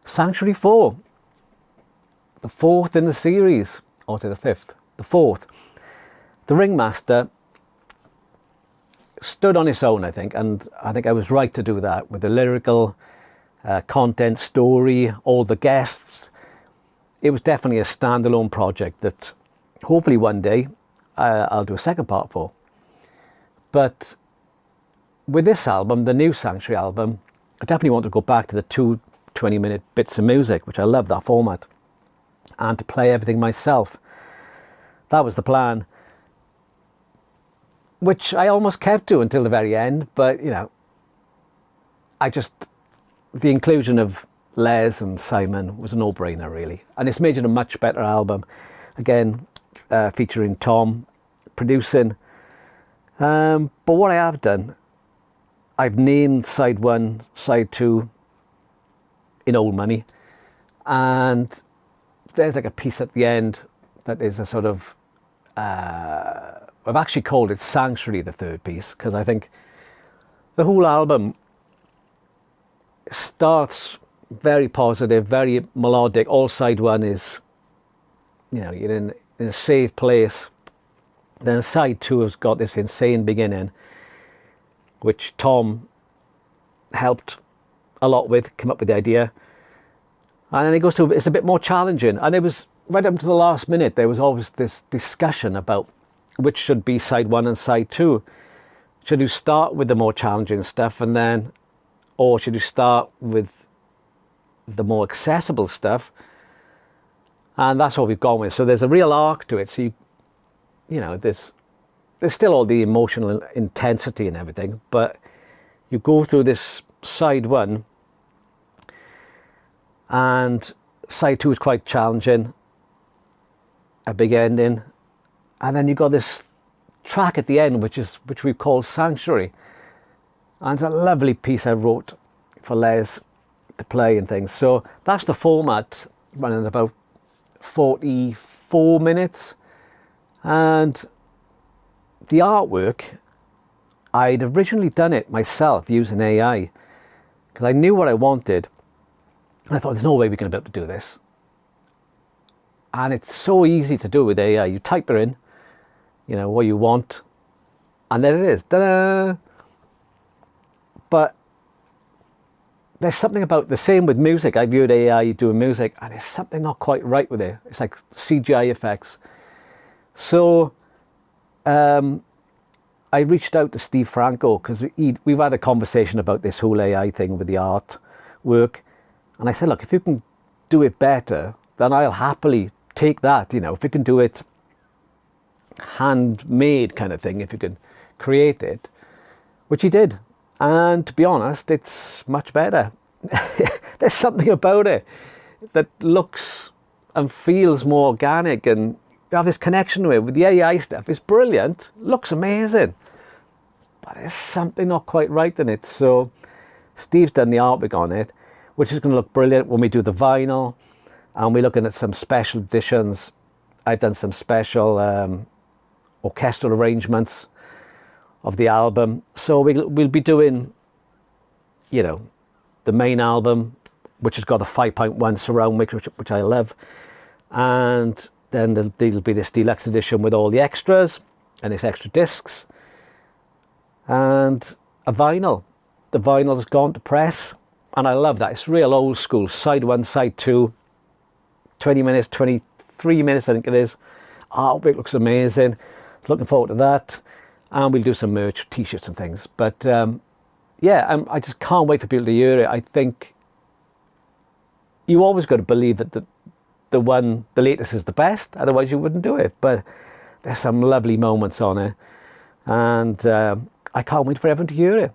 Sanctuary 4, the fourth in the series, or to the fifth, the fourth. The Ringmaster stood on its own, I think, and I think I was right to do that with the lyrical content, story, all the guests. It was definitely a standalone project that hopefully one day I'll do a second part for. But with this album, the new Sanctuary album, I definitely want to go back to the 2 20-minute bits of music, which I love that format, and to play everything myself. That was the plan, which I almost kept to until the very end, but you know, the inclusion of Les and Simon was a no-brainer really, and it's made it a much better album. Again, featuring Tom producing, but what I have done, I've named side 1, side 2 in Old Money, and there's like a piece at the end that is a sort of I've actually called it Sanctuary, the third piece, because I think the whole album starts very positive, very melodic. All side 1 is, you know, you're in a safe place. Then side 2 has got this insane beginning, which Tom helped a lot with, come up with the idea. And then it goes to, it's a bit more challenging. And it was right up to the last minute, there was always this discussion about which should be side 1 and side 2. Should you start with the more challenging stuff and then, or should you start with the more accessible stuff? And that's what we've gone with. So there's a real arc to it. So you know, there's still all the emotional intensity and everything, but you go through this side 1, and side 2 is quite challenging, a big ending, and then you got this track at the end, which we call Sanctuary, and it's a lovely piece I wrote for Les to play and things. So that's the format, running about 44 minutes. And the artwork, I'd originally done it myself using AI, because I knew what I wanted, and I thought there's no way we're going to be able to do this. And it's so easy to do with AI. You type it in, you know, what you want, and there it is. Ta-da! But there's something about the same with music. I viewed AI doing music, and there's something not quite right with it. It's like CGI effects. So I reached out to Steve Franco, because we've had a conversation about this whole AI thing with the art work. And I said, look, if you can do it better, then I'll happily take that. You know, if you can do it handmade kind of thing, if you can create it, which he did. And to be honest, it's much better. There's something about it that looks and feels more organic, and you have this connection with the AI stuff. It's brilliant, looks amazing, but there's something not quite right in it. So Steve's done the artwork on it, which is going to look brilliant when we do the vinyl, and we're looking at some special editions. I've done some special orchestral arrangements of the album. So we'll be doing, you know, the main album, which has got a 5.1 surround mix, which I love, and then there'll be this deluxe edition with all the extras and its extra discs, and a vinyl. The vinyl has gone to press, and I love that. It's real old school. Side 1, side 2, 20 minutes, 23 minutes, I think it is. Artwork looks amazing. Looking forward to that. And we'll do some merch, t-shirts and things. But yeah, I just can't wait for people to hear it. I think you always got to believe that the latest is the best, otherwise you wouldn't do it. But there's some lovely moments on it, and I can't wait for everyone to hear it.